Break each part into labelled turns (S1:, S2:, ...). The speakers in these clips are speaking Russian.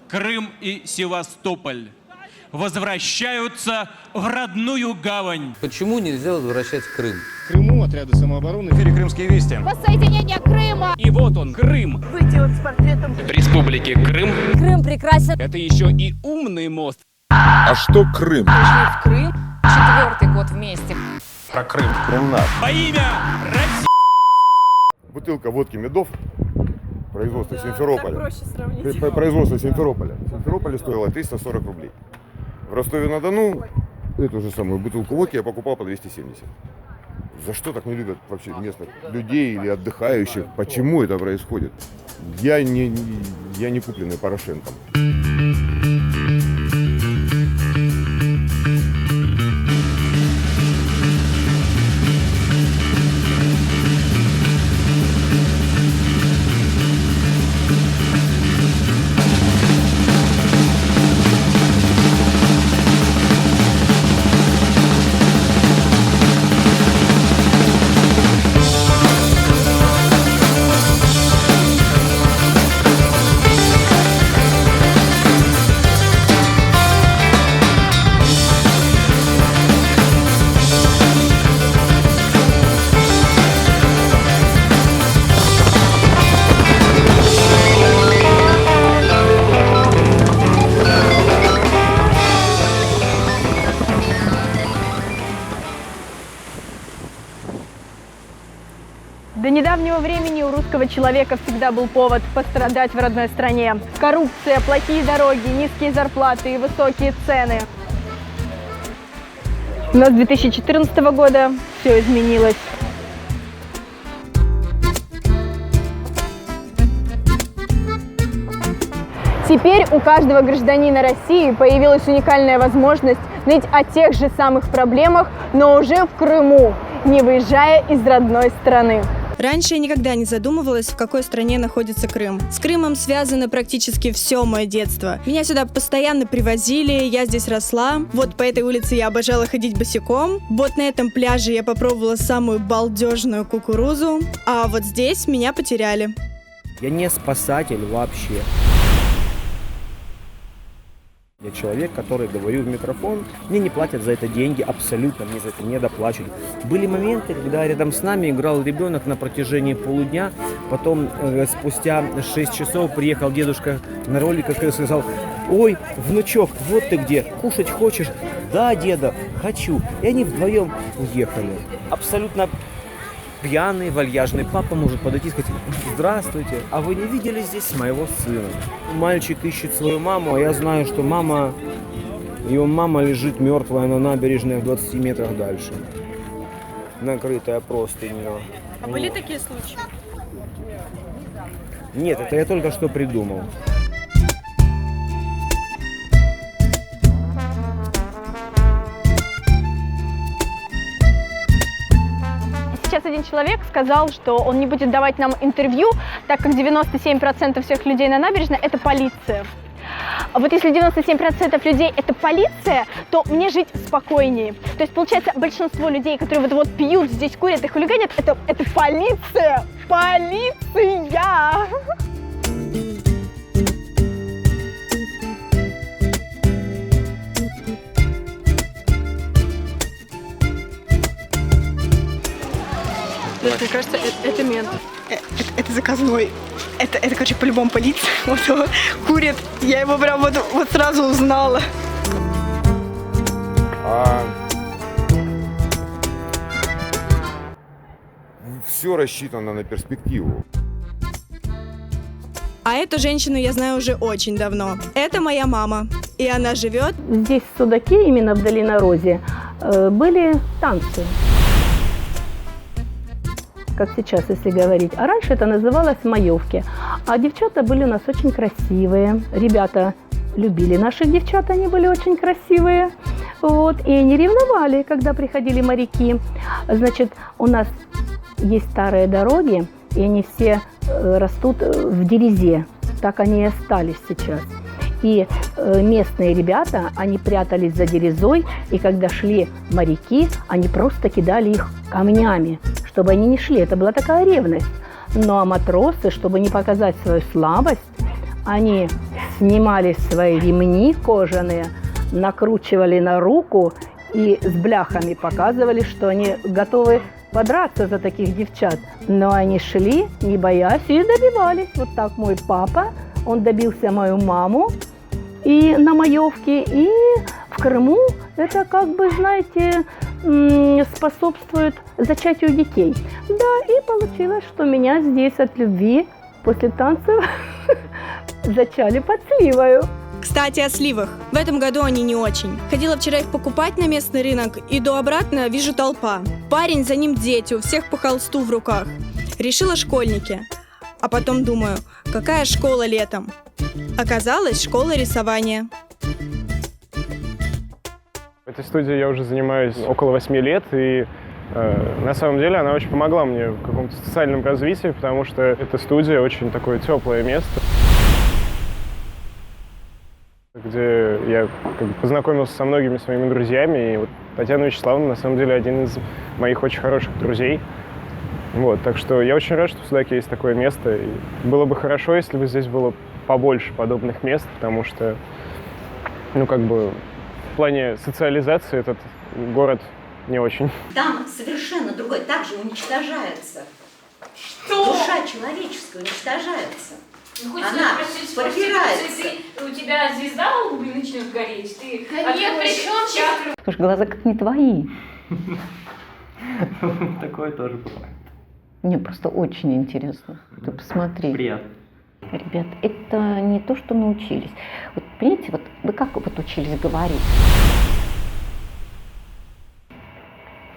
S1: Крым и Севастополь возвращаются в родную гавань.
S2: Почему нельзя возвращать Крым?
S3: В Крыму отряды самообороны. В эфире «Крымские вести».
S4: Воссоединение Крыма.
S3: И вот он, Крым.
S4: Выйти вот с портретом.
S3: Республики Крым.
S4: Крым прекрасен.
S3: Это еще и умный мост.
S5: А что Крым?
S4: Пришли в Крым 4-й год вместе.
S3: Про Крым.
S5: Крым наш.
S1: Во имя России!
S5: Бутылка водки «Медов», производство
S4: Так
S5: Симферополя.
S4: проще сравнить.
S5: Производство Симферополя. В Симферополе стоило 340 рублей. В Ростове-на-Дону эту же самую бутылку водки я покупал по 270. За что так не любят вообще местных людей или отдыхающих? Почему это происходит? Я не купленный Порошенком.
S6: До недавнего времени у русского человека всегда был повод пострадать в родной стране. Коррупция, плохие дороги, низкие зарплаты и высокие цены. Но с 2014 года все изменилось. Теперь у каждого гражданина России появилась уникальная возможность знать о тех же самых проблемах, но уже в Крыму, не выезжая из родной страны.
S7: Раньше я никогда не задумывалась, в какой стране находится Крым. С Крымом связано практически все мое детство. Меня сюда постоянно привозили, я здесь росла. Вот по этой улице я обожала ходить босиком. Вот на этом пляже я попробовала самую балдежную кукурузу. А вот здесь меня потеряли.
S8: Я не спасатель вообще. Я человек, который говорю в микрофон, мне не платят за это деньги, абсолютно мне за это не доплачивают. Были моменты, когда рядом с нами играл ребенок на протяжении полудня, потом спустя 6 часов приехал дедушка на роликах и сказал: «Ой, внучок, вот ты где, кушать хочешь?» «Да, деда, хочу». И они вдвоем уехали. Абсолютно пьяный, вальяжный папа может подойти и сказать: «Здравствуйте, а вы не видели здесь моего сына?» Мальчик ищет свою маму, а я знаю, что его мама лежит мертвая на набережной в 20 метрах дальше, накрытая простынью.
S7: А были такие случаи?
S8: Нет, это я только что придумал.
S6: Сейчас один человек сказал, что он не будет давать нам интервью, так как 97% всех людей на набережной – это полиция. А вот если 97% людей – это полиция, то мне жить спокойнее. То есть, получается, большинство людей, которые вот пьют, здесь курят и хулиганят, это полиция! Полиция!
S7: Мне кажется, это мент.
S9: Это заказной. Это короче, по-любому полиция. Вот он курит. Я его прям вот сразу узнала.
S5: Все рассчитано на перспективу.
S7: А эту женщину я знаю уже очень давно. Это моя мама. И она живет...
S6: Здесь в Судаке, именно в Долинорозе, были танцы. Как сейчас, если говорить. А раньше это называлось маевки. А девчата были у нас очень красивые. Ребята любили наших девчат, они были очень красивые. Вот. И они ревновали, когда приходили моряки. Значит, у нас есть старые дороги, и они все растут в дерезе. Так они и остались сейчас. И местные ребята, они прятались за дерезой, и когда шли моряки, они просто кидали их камнями, чтобы они не шли. Это была такая ревность. Ну а матросы, чтобы не показать свою слабость, Они снимали свои ремни кожаные, накручивали на руку и с бляхами показывали, что они готовы подраться за таких девчат. Но они шли, не боясь, и добивались. Вот так мой папа, он добился мою маму и на маевке, и в Крыму это, как бы, знаете, способствует зачатию детей. Да, и получилось, что меня здесь от любви после танцев зачали под сливою.
S7: Кстати, о сливах. В этом году они не очень. Ходила вчера их покупать на местный рынок, иду обратно, вижу толпа. Парень, за ним дети, у всех по холсту в руках. Решила школьники. А потом думаю, какая школа летом? Оказалось, школа рисования.
S10: В этой студии я уже занимаюсь около 8 лет, и на самом деле она очень помогла мне в каком-то социальном развитии, потому что эта студия очень такое теплое место, где я как бы познакомился со многими своими друзьями, и вот Татьяна Вячеславовна на самом деле один из моих очень хороших друзей. Вот, так что я очень рад, что в Судаке есть такое место, и было бы хорошо, если бы здесь было побольше подобных мест, потому что, ну, как бы, в плане социализации этот город не очень.
S11: Там совершенно другой, также уничтожается. Что? Душа человеческая уничтожается.
S4: Ну, хоть
S11: она подбирается.
S4: У тебя звезда в лбу начнет гореть. Ты нет, причем чакры.
S11: Слушай, глаза как не твои.
S12: Такое тоже бывает.
S11: Мне просто очень интересно. Ты посмотри.
S12: Приятно.
S11: Ребят, это не то, что научились. Вот, понимаете, вот вы как вот учились говорить?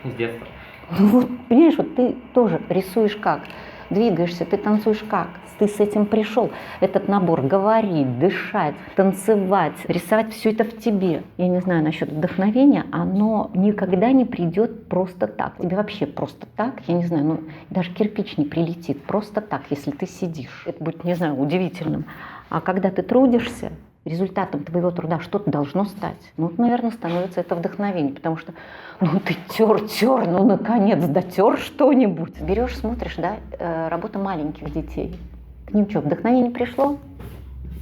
S12: С детства.
S11: Ну вот, понимаешь, вот ты тоже рисуешь как, двигаешься, ты танцуешь как. Ты с этим пришел. Этот набор говорить, дышать, танцевать, рисовать, все это в тебе. Я не знаю насчет вдохновения, оно никогда не придет просто так. Тебе вообще просто так, я не знаю, ну даже кирпич не прилетит просто так, если ты сидишь. Это будет, не знаю, удивительным. А когда ты трудишься, результатом твоего труда что-то должно стать. Ну, наверное, становится это вдохновение, потому что, ну, ты тер, ну, наконец, дотер что-нибудь. Берешь, смотришь, да, работа маленьких детей. К ним что, вдохновение пришло?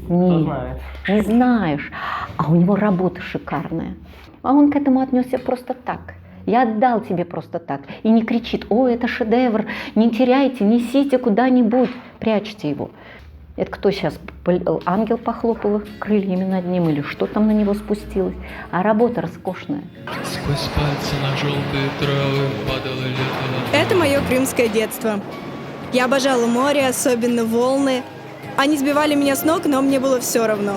S11: Нет, не знаешь. А у него работа шикарная. А он к этому отнесся просто так. Я отдал тебе просто так. И не кричит: о, это шедевр, не теряйте, несите куда-нибудь, прячьте его. Это кто сейчас? Ангел похлопал крыльями над ним или что там на него спустилось? А работа роскошная.
S13: Сквозь пальцы на желтые травы падало лето.
S7: Это мое крымское детство. Я обожала море, особенно волны. Они сбивали меня с ног, но мне было все равно.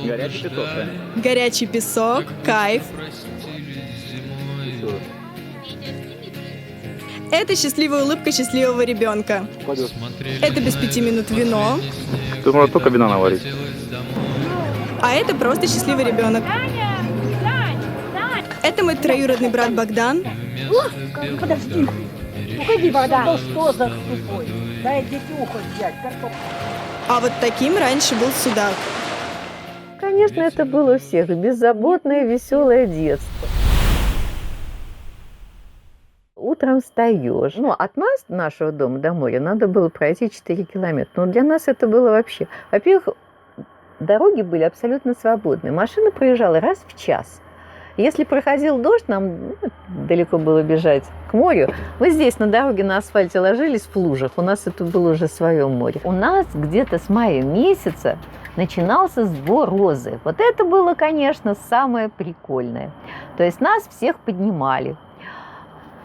S3: Горячий песок, да?
S7: Горячий песок, кайф. Это счастливая улыбка счастливого ребенка. Это без 5 минут вино.
S3: Ты можешь только вина наварить.
S7: А это просто счастливый ребенок. Это мой троюродный брат Богдан.
S14: Подожди. Уходи, Богдан. Что за тупой? Дай детюху взять.
S7: А вот таким раньше был Судак.
S11: Конечно, это было у всех беззаботное, веселое детство. Утром встаешь. Ну, от нас, нашего дома до моря, надо было пройти 4 километра. Но для нас это было вообще... Во-первых, дороги были абсолютно свободные. Машина проезжала раз в час. Если проходил дождь, нам далеко было бежать к морю. Мы здесь на дороге на асфальте ложились в лужах. У нас это было уже свое море. У нас где-то с мая месяца начинался сбор розы. Вот это было, конечно, самое прикольное. То есть нас всех поднимали.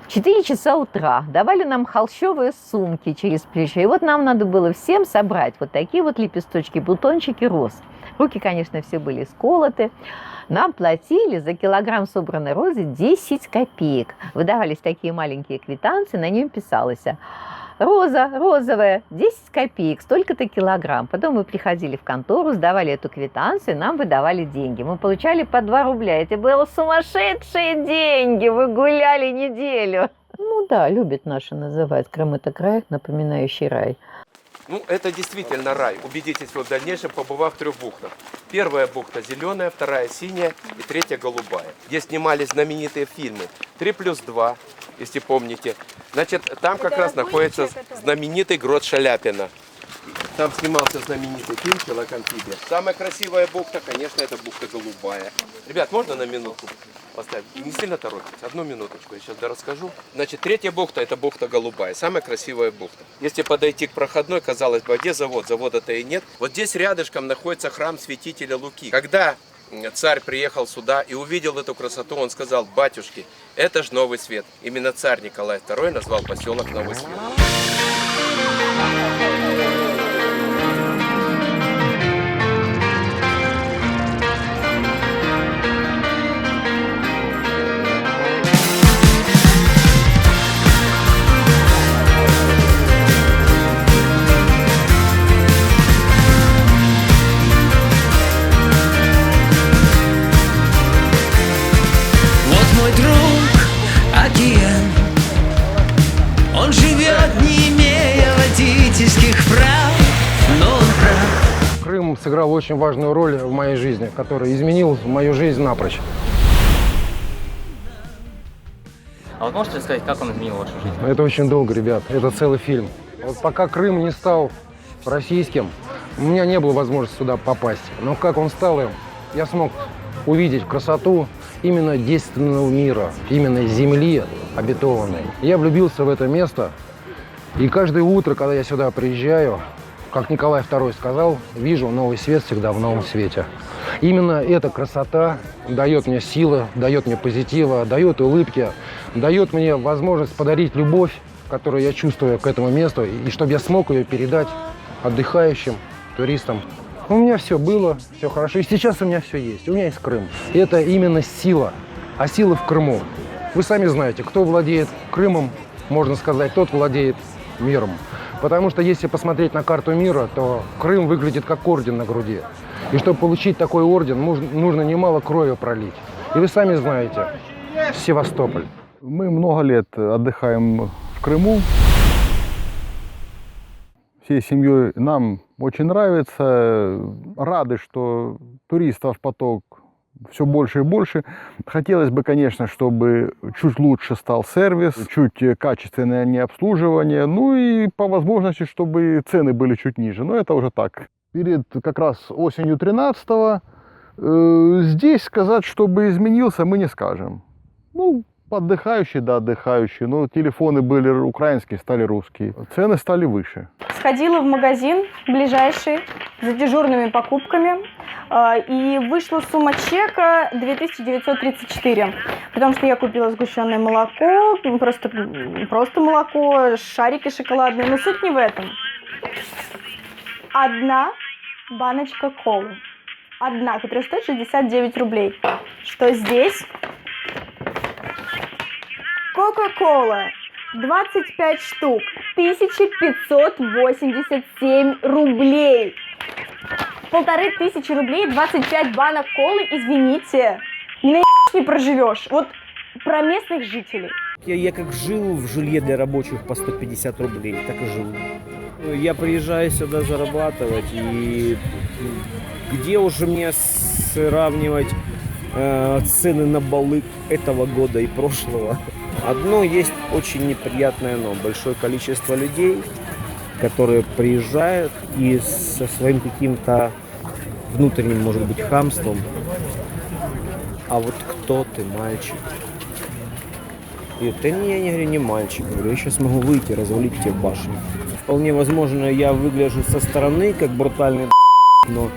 S11: В 4 часа утра давали нам холщовые сумки через плечо. И вот нам надо было всем собрать вот такие вот лепесточки, бутончики роз. Руки, конечно, все были сколоты. Нам платили за килограмм собранной розы 10 копеек. Выдавались такие маленькие квитанции, на нем писалось: роза, розовая, 10 копеек, столько-то килограмм. Потом мы приходили в контору, сдавали эту квитанцию, нам выдавали деньги. Мы получали по 2 рубля. Это было сумасшедшие деньги, вы гуляли неделю. Ну да, любят наши называть. Крым – это край, напоминающий рай.
S15: Ну, это действительно рай. Убедитесь вы в дальнейшем, побывав в 3 бухтах. Первая бухта зеленая, вторая синяя и третья голубая. Где снимались знаменитые фильмы 3+2, если помните. Значит, там как раз находится знаменитый грот Шаляпина. Там снимался знаменитый фильм «Человек-амфибия». Самая красивая бухта, конечно, это бухта Голубая. Ребят, можно на минутку поставить? Не сильно торопитесь, одну минуточку, я сейчас расскажу. Значит, третья бухта – это бухта Голубая, самая красивая бухта. Если подойти к проходной, казалось бы, а где завод? Завода-то и нет. Вот здесь рядышком находится храм святителя Луки. Когда царь приехал сюда и увидел эту красоту, он сказал: батюшки, это ж Новый Свет. Именно царь Николай II назвал поселок Новый Свет.
S13: Мой друг океан, он живет, не имея водительских прав, но он прав.
S16: Крым сыграл очень важную роль в моей жизни, которая изменила мою жизнь напрочь.
S12: А вот можете сказать, как он изменил вашу жизнь?
S16: Это очень долго, ребят, это целый фильм. Вот пока Крым не стал российским, у меня не было возможности сюда попасть. Но как он стал им, я смог увидеть красоту именно действенного мира, именно земли обетованной. Я влюбился в это место, и каждое утро, когда я сюда приезжаю, как Николай II сказал, вижу новый свет всегда в новом свете. Именно эта красота дает мне силы, дает мне позитива, дает улыбки, дает мне возможность подарить любовь, которую я чувствую к этому месту, и чтобы я смог ее передать отдыхающим, туристам. У меня все было, все хорошо, и сейчас у меня все есть. У меня есть Крым. И это именно сила, а сила в Крыму. Вы сами знаете, кто владеет Крымом, можно сказать, тот владеет миром. Потому что если посмотреть на карту мира, то Крым выглядит как орден на груди. И чтобы получить такой орден, нужно немало крови пролить. И вы сами знаете, Севастополь.
S17: Мы много лет отдыхаем в Крыму. Всей семьей нам очень нравится. Рады, что туристов поток все больше и больше. Хотелось бы, конечно, чтобы чуть лучше стал сервис, чуть качественное обслуживание, ну и по возможности, чтобы цены были чуть ниже. Но это уже так. Перед как раз осенью 13-го здесь сказать, чтобы изменился, мы не скажем. Ну, отдыхающие, да, отдыхающие. Но телефоны были украинские, стали русские. Цены стали выше.
S9: Сходила в магазин ближайший за дежурными покупками, и вышла сумма чека 2934. Потому что я купила сгущенное молоко, просто молоко, шарики шоколадные. Но суть не в этом. Одна баночка колы. Одна, которая стоит 69 рублей. Что здесь? Кока-кола. 25 штук. 1587 рублей. 1500 рублей, 25 банок колы, извините. Не проживешь. Вот про местных жителей.
S8: Я как жил в жилье для рабочих по 150 рублей, так и живу. Я приезжаю сюда зарабатывать, и где уже мне сравнивать цены на балы этого года и прошлого? Одно есть очень неприятное, но большое количество людей, которые приезжают и со своим каким-то внутренним, может быть, хамством. А вот кто ты, мальчик? И это я не говорю, не мальчик, говорю, я сейчас могу выйти, развалить тебе башню. Вполне возможно, я выгляжу со стороны как брутальный, но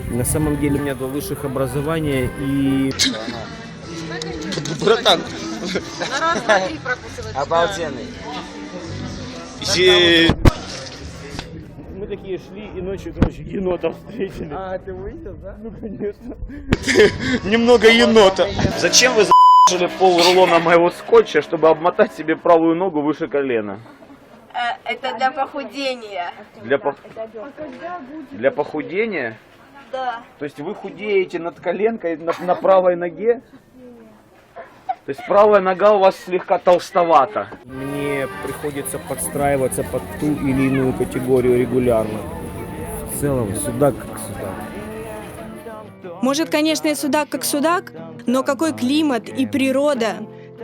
S8: на самом деле у меня 2 высших образования и...
S18: Братан, обалденный.
S8: Мы такие шли и ночью, короче, енота встретили.
S18: А, ты увидел, да?
S8: Ну, конечно.
S18: Немного енота. Зачем вы за***ли пол-рулона моего скотча, чтобы обмотать себе правую ногу выше колена?
S19: Это для похудения.
S18: Для похудения?
S19: Да.
S18: То есть вы худеете над коленкой на правой ноге? То есть правая нога у вас слегка толстовата.
S8: Мне приходится подстраиваться под ту или иную категорию регулярно. В целом, судак как судак.
S7: Может, конечно, и судак как судак, но какой климат и природа.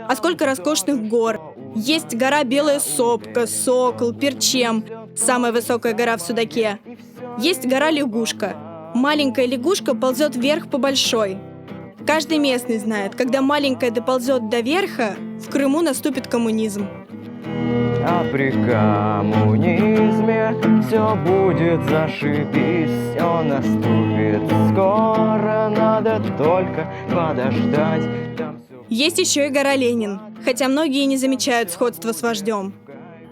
S7: А сколько роскошных гор. Есть гора Белая Сопка, Сокол, Перчем. самая высокая гора в Судаке. Есть гора Лягушка. Маленькая лягушка ползет вверх по большой. Каждый местный знает, когда маленькая доползет до верха, в Крыму наступит коммунизм.
S20: А при коммунизме все будет зашибись, все наступит скоро, надо только подождать.
S7: Есть еще и гора Ленин, хотя многие не замечают сходства с вождем.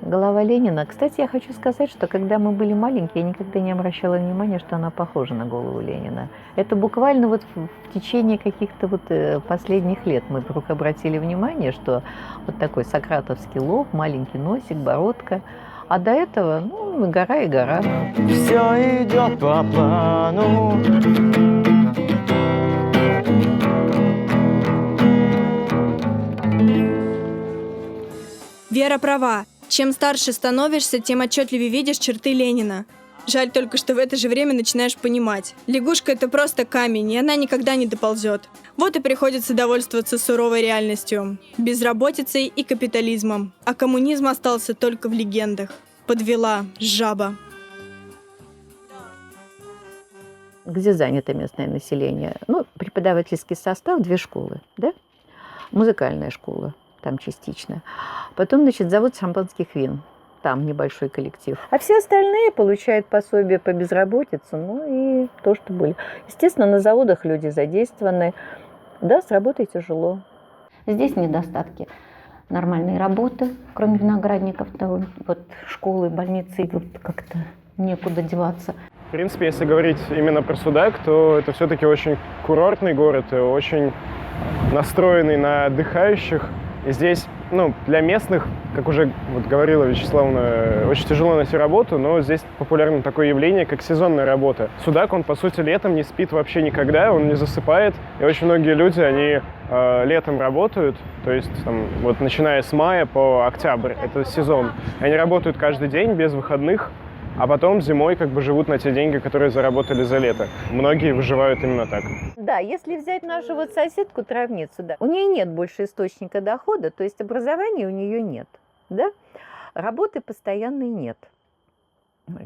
S11: Голова Ленина. Кстати, я хочу сказать, что когда мы были маленькие, я никогда не обращала внимания, что она похожа на голову Ленина. Это буквально вот в течение каких-то вот последних лет мы вдруг обратили внимание, что вот такой сократовский лоб, маленький носик, бородка. А до этого, ну, гора и гора.
S20: Все идет по плану.
S7: Вера права. Чем старше становишься, тем отчетливее видишь черты Ленина. Жаль только, что в это же время начинаешь понимать. Лягушка — это просто камень, и она никогда не доползет. Вот и приходится довольствоваться суровой реальностью, безработицей и капитализмом. А коммунизм остался только в легендах. Подвела жаба.
S11: Где занято местное население? Ну, преподавательский состав, 2 школы, да? Музыкальная школа. Там частично. Потом, значит, завод шампанских вин. Там небольшой коллектив. А все остальные получают пособие по безработице, ну и то, что были. Естественно, на заводах люди задействованы. Да, с работой тяжело.
S21: Здесь недостатки нормальной работы, кроме виноградников, то вот школы, больницы, вот как-то некуда деваться.
S10: В принципе, если говорить именно про Судак, то это все-таки очень курортный город, и очень настроенный на отдыхающих. И здесь, ну, для местных, как уже вот говорила Вячеславовна, очень тяжело найти работу, но здесь популярно такое явление, как сезонная работа. Судак, он, по сути, летом не спит вообще никогда, он не засыпает. И очень многие люди, они летом работают, то есть, там, вот, начиная с мая по октябрь, это сезон. Они работают каждый день без выходных, а потом зимой как бы живут на те деньги, которые заработали за лето. Многие выживают именно так.
S11: Да, если взять нашу вот соседку, травницу, да, у нее нет больше источника дохода, то есть образования у нее нет, да, работы постоянной нет.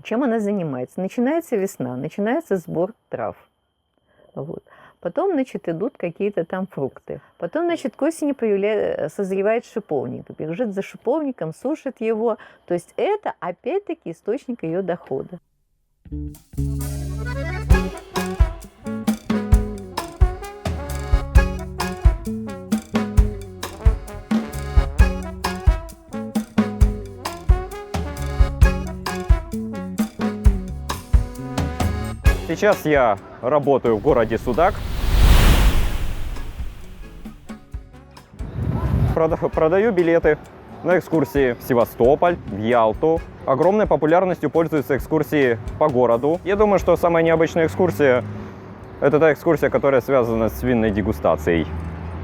S11: Чем она занимается? Начинается весна, начинается сбор трав. Вот. Потом, значит, идут какие-то там фрукты. Потом, значит, к осени созревает шиповник. Бежит за шиповником, сушит его. То есть это, опять-таки, источник ее дохода.
S20: Сейчас я работаю в городе Судак. Продаю билеты на экскурсии в Севастополь, в Ялту. Огромной популярностью пользуются экскурсии по городу. Я думаю, что самая необычная экскурсия – это та экскурсия, которая связана с винной дегустацией.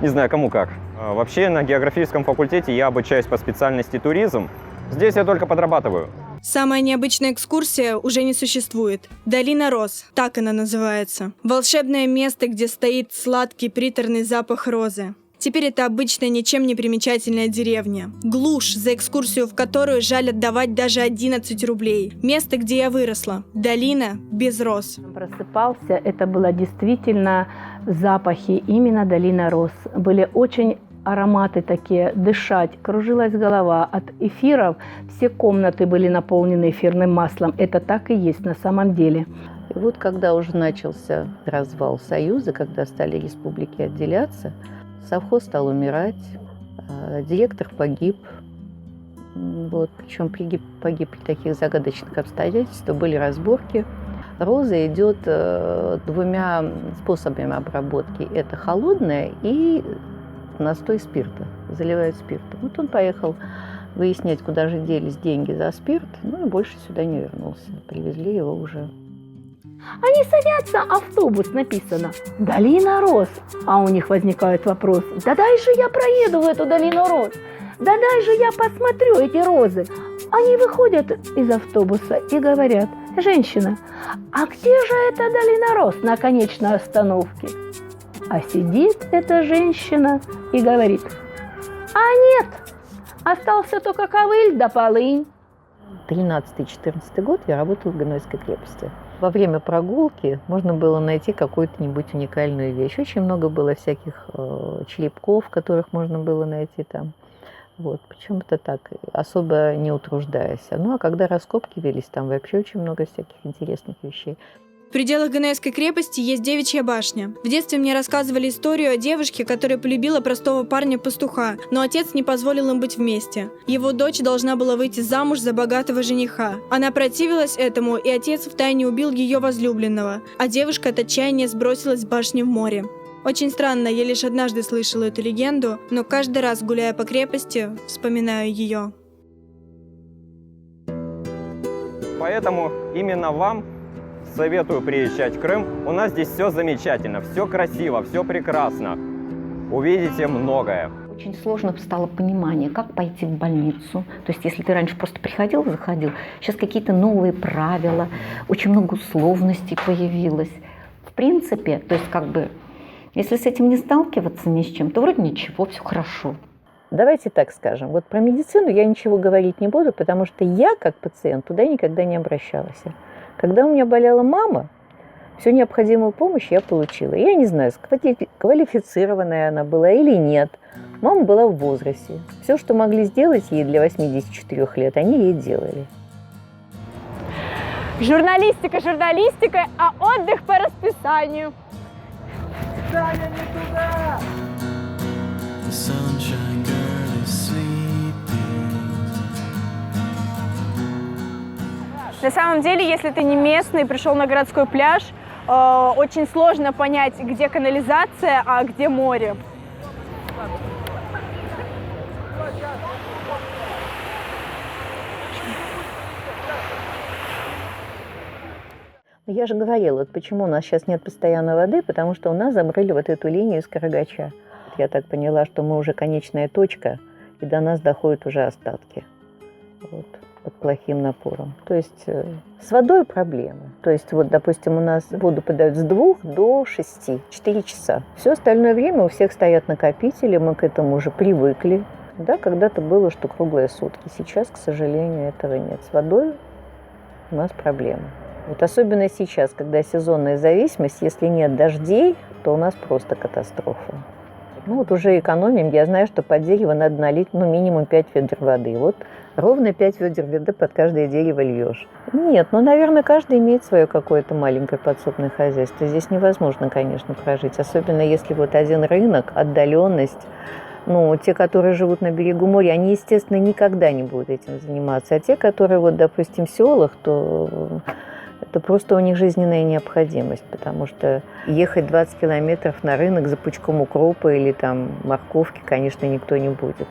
S20: Не знаю, кому как. Вообще, на географическом факультете я обучаюсь по специальности туризм. Здесь я только подрабатываю.
S7: Самая необычная экскурсия уже не существует. Долина роз, так она называется. Волшебное место, где стоит сладкий приторный запах розы. Теперь это обычная, ничем не примечательная деревня. Глушь, за экскурсию в которую жаль отдавать даже 11 рублей. Место, где я выросла. Долина без роз.
S6: Просыпался, это было действительно запахи, именно долина роз. Были очень ароматы такие, дышать, кружилась голова от эфиров. Все комнаты были наполнены эфирным маслом. Это так и есть на самом деле.
S11: И вот когда уже начался развал Союза, когда стали республики отделяться, совхоз стал умирать, директор погиб. Вот, причем погиб при таких загадочных обстоятельствах, были разборки. Роза идет 2 способами обработки. Это холодная и настой спирта. Заливают спиртом. Вот он поехал выяснять, куда же делись деньги за спирт, ну и больше сюда не вернулся. Привезли его уже.
S6: Они садятся, автобус, написано «Долина роз». А у них возникает вопрос: да дай же я проеду в эту долину роз, да дай же я посмотрю эти розы. Они выходят из автобуса и говорят: женщина, а где же эта долина роз на конечной остановке? А сидит эта женщина и говорит: а нет, остался только ковыль да полынь.
S11: 13-14 год я работала в Генуэзской крепости. Во время прогулки можно было найти какую-нибудь уникальную вещь. Очень много было всяких черепков, которых можно было найти там. Вот, причем это так, особо не утруждаясь. Ну а когда раскопки велись, там вообще очень много всяких интересных вещей.
S7: В пределах Генуэзской крепости есть девичья башня. В детстве мне рассказывали историю о девушке, которая полюбила простого парня-пастуха, но отец не позволил им быть вместе. Его дочь должна была выйти замуж за богатого жениха. Она противилась этому, и отец втайне убил ее возлюбленного, а девушка от отчаяния сбросилась с башни в море. Очень странно, я лишь однажды слышала эту легенду, но каждый раз, гуляя по крепости, вспоминаю ее.
S20: Поэтому именно вам советую приезжать в Крым. У нас здесь все замечательно, все красиво, все прекрасно. Увидите многое.
S21: Очень сложно стало понимание, как пойти в больницу. То есть, если ты раньше просто приходил, заходил, сейчас какие-то новые правила, очень много условностей появилось. В принципе, то есть, как бы, если с этим не сталкиваться ни с чем, то вроде ничего, все хорошо.
S11: Давайте так скажем. Вот про медицину я ничего говорить не буду, потому что я, как пациент, туда никогда не обращалась. Когда у меня болела мама, всю необходимую помощь я получила. Я не знаю, квалифицированная она была или нет. Мама была в возрасте. Все, что могли сделать ей для 84 лет, они ей делали.
S9: Журналистика журналистикой, а отдых по расписанию. На самом деле, если ты не местный, пришел на городской пляж, очень сложно понять, где канализация, а где море.
S11: Я же говорила, вот почему у нас сейчас нет постоянной воды, потому что у нас забрали вот эту линию из Карагача. Я так поняла, что мы уже конечная точка, и до нас доходят уже остатки. Вот. Под плохим напором. То есть с водой проблемы. То есть вот, допустим, у нас воду подают с 2 до 6, 4 часа. Все остальное время у всех стоят накопители, мы к этому уже привыкли. Да, когда-то было, что круглые сутки. Сейчас, к сожалению, этого нет. С водой у нас проблемы. Вот особенно сейчас, когда сезонная зависимость, если нет дождей, то у нас просто катастрофа. Ну вот уже экономим. Я знаю, что под дерево надо налить минимум 5 ведер воды. Вот ровно 5 ведер воды под каждое дерево льешь. Нет, наверное, каждый имеет свое какое-то маленькое подсобное хозяйство. Здесь невозможно, конечно, прожить. Особенно если вот один рынок, отдаленность. Те, которые живут на берегу моря, они, естественно, никогда не будут этим заниматься. А те, которые, вот, допустим, в селах, то это просто у них жизненная необходимость, потому что ехать 20 километров на рынок за пучком укропа или там морковки, конечно, никто не будет.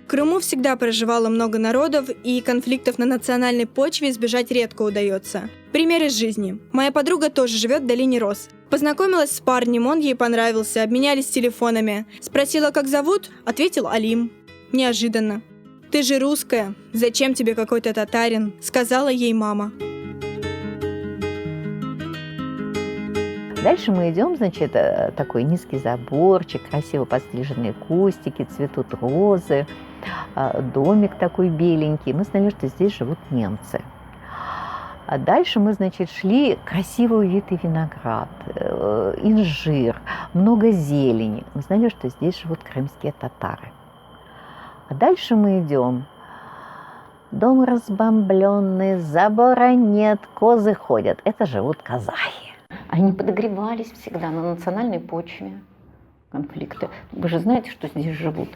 S7: В Крыму всегда проживало много народов, и конфликтов на национальной почве избежать редко удается. Пример из жизни. Моя подруга тоже живет в долине Рос. Познакомилась с парнем, он ей понравился, обменялись телефонами. Спросила, как зовут, ответил Алим. Неожиданно. «Ты же русская, зачем тебе какой-то татарин?» — сказала ей мама.
S11: Дальше мы идем, значит, такой низкий заборчик, красиво подстриженные кустики, цветут розы, домик такой беленький. Мы знали, что здесь живут немцы. А дальше мы, значит, шли, красиво увитый виноград, инжир, много зелени. Мы знали, что здесь живут крымские татары. А дальше мы идем. Дом разбомбленный, забора нет, козы ходят. Это живут казахи.
S21: Они подогревались всегда на национальной почве, конфликты. Вы же знаете, что здесь живут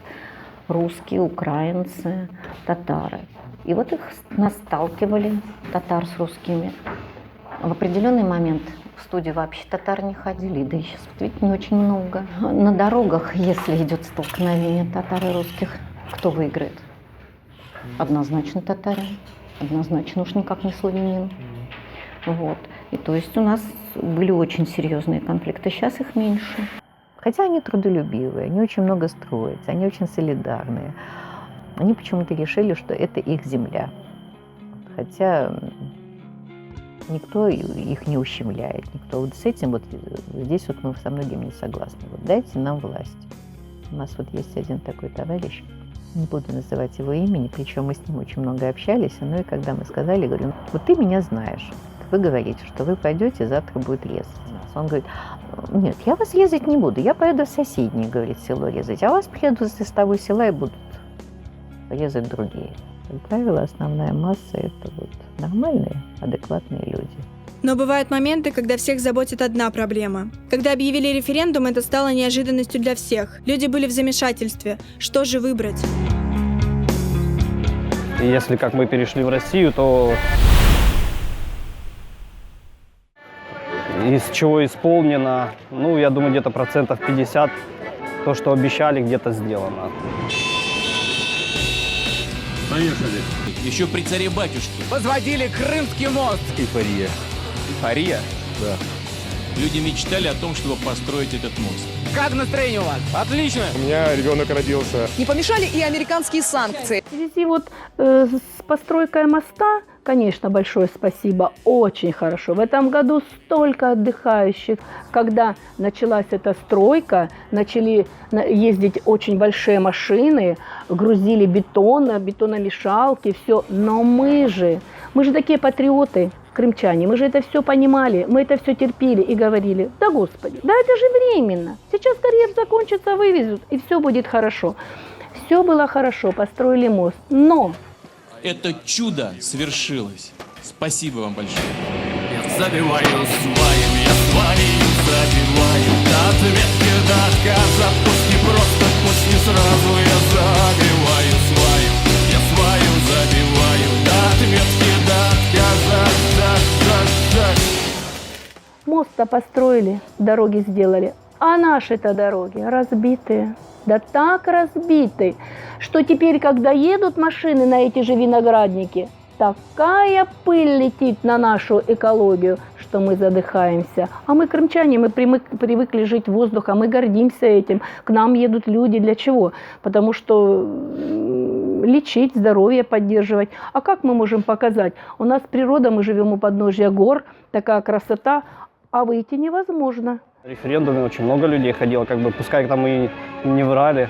S21: русские, украинцы, татары. И вот нас сталкивали, татар с русскими. В определенный момент в студию вообще татары не ходили, да и сейчас, видите, не очень много. На дорогах, если идет столкновение татар и русских, кто выиграет? Однозначно татарин, однозначно уж никак не славянин. Вот. И то есть у нас были очень серьезные конфликты, сейчас их меньше.
S11: Хотя они трудолюбивые, они очень много строятся, они очень солидарные. Они почему-то решили, что это их земля. Хотя никто их не ущемляет, никто. Вот с этим вот здесь вот мы со многим не согласны. Вот дайте нам власть. У нас вот есть один такой товарищ, не буду называть его имени, причем мы с ним очень много общались, но и когда мы сказали, говорю, вот ты меня знаешь, вы говорите, что вы пойдете, завтра будет резать нас. Он говорит, нет, я вас резать не буду, я поеду в соседнее, говорит, село резать, а вас приедут из того села и будут резать другие. Как правило, основная масса – это вот нормальные, адекватные люди.
S7: Но бывают моменты, когда всех заботит одна проблема. Когда объявили референдум, это стало неожиданностью для всех. Люди были в замешательстве. Что же выбрать?
S20: И если как мы перешли в Россию, то из чего исполнено, ну, я думаю, где-то 50%, то, что обещали, где-то сделано.
S1: Поехали. Еще при царе-батюшке.
S2: Возводили Крымский мост.
S1: Эйфория. Эйфория? Да. Люди мечтали о том, чтобы построить этот мост.
S2: Как настроение у вас? Отлично.
S10: У меня ребенок родился.
S22: Не помешали и американские санкции.
S6: В связи вот с постройкой моста, конечно, большое спасибо, очень хорошо. В этом году столько отдыхающих. Когда началась эта стройка, начали ездить очень большие машины, грузили бетон, бетономешалки, все. Но мы же такие патриоты, крымчане, мы же это все понимали, мы это все терпели и говорили, да господи, да это же временно, сейчас карьер закончится, вывезут, и все будет хорошо. Все было хорошо, построили мост, но...
S1: Это чудо свершилось. Спасибо вам большое.
S2: Я забиваю своим, я свою забиваю. До ответки, до отказа, пусть не просто, пусть не сразу. Я забиваю свою, я свою забиваю. До ответки, до отказа,
S6: Мост-то построили, дороги сделали, а наши-то дороги разбитые. Да так разбиты, что теперь, когда едут машины на эти же виноградники, такая пыль летит на нашу экологию, что мы задыхаемся. А мы, крымчане, мы привыкли жить воздухом, мы гордимся этим. К нам едут люди для чего? Потому что лечить, здоровье поддерживать. А как мы можем показать? У нас природа, мы живем у подножья гор, такая красота, а выйти невозможно.
S20: На референдуме очень много людей ходило, как бы, пускай там и не врали,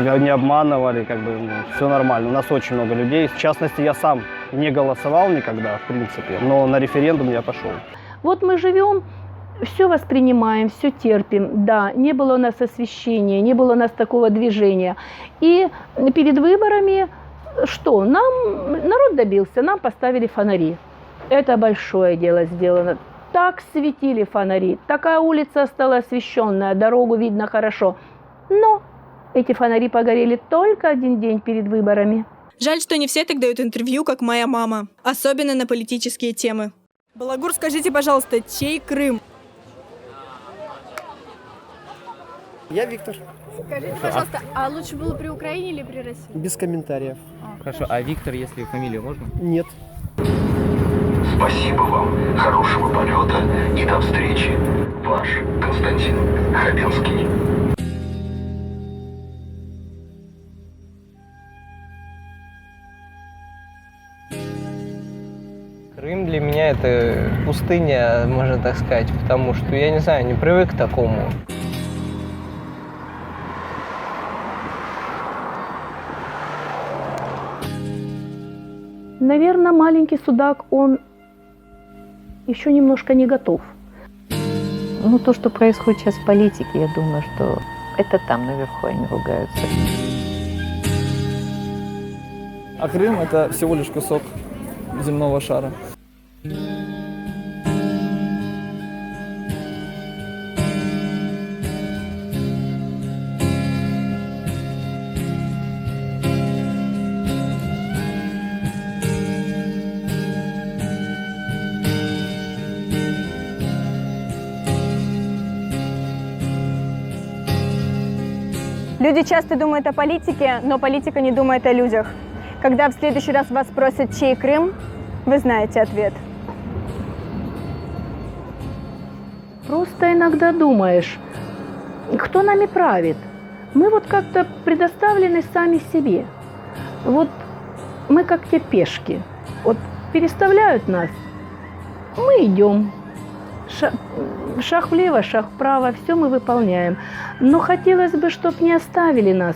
S20: не обманывали, как бы, все нормально. У нас очень много людей. В частности, я сам не голосовал никогда, в принципе, но на референдум я пошел.
S6: Вот мы живем, все воспринимаем, все терпим. Да, не было у нас освещения, не было у нас такого движения. И перед выборами что? Народ добился, нам поставили фонари. Это большое дело сделано. Так светили фонари, такая улица стала освещенная, дорогу видно хорошо. Но эти фонари погорели только один день перед выборами.
S7: Жаль, что не все так дают интервью, как моя мама. Особенно на политические темы. Балагур, скажите, пожалуйста, чей Крым?
S8: Я Виктор.
S22: Скажите, пожалуйста, а лучше было при Украине или при России?
S8: Без комментариев.
S12: Хорошо, а Виктор, если фамилию можно?
S8: Нет.
S23: Спасибо вам, хорошего полета и до встречи. Ваш Константин Хабенский.
S24: Крым для меня это пустыня, можно так сказать, потому что, я не знаю, не привык к такому.
S6: Наверное, маленький судак, он еще немножко не готов.
S11: Ну, то, что происходит сейчас в политике, я думаю, что это там наверху они ругаются.
S25: А Крым – это всего лишь кусок земного шара.
S9: Люди часто думают о политике, но политика не думает о людях. Когда в следующий раз вас спросят, чей Крым, вы знаете ответ.
S6: Просто иногда думаешь, кто нами правит? Мы вот как-то предоставлены сами себе. Вот мы как те пешки. Вот переставляют нас, мы идем. Шаг влево, шаг вправо, все мы выполняем. Но хотелось бы, чтобы не оставили нас.